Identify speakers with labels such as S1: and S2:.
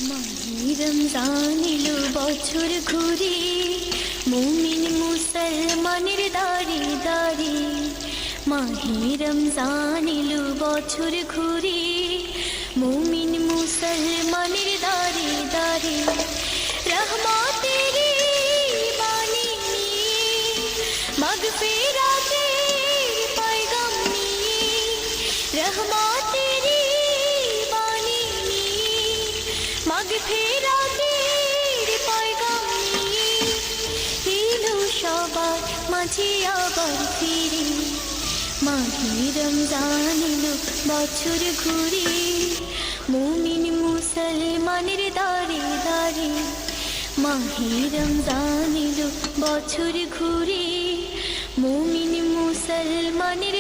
S1: মাহে রমজান এলো বছর ঘুরে, মুমিন মুসলমানের দাঁড়ে দাঁড়ে। মাহে রমজান এলো বছর ঘুরে, মুমিন মুসলমানের দাঁড়ে দাঁড়ে। রহমতের বাণী নিয়ে, মাগফিরাতের পয়গাম নিয়ে, রহমতের বাণী নিয়ে, মাগফিরাতের পয়গাম নিয়ে এলো সবার মাঝে আবার ফিরে। মাহে রমজান এলো বছর ঘুরে, মুমিন মুসলমানের দাঁড়ে দাঁড়ে। মাহে রমজান এলো বছর ঘুরে, মুমিন মুসলমানের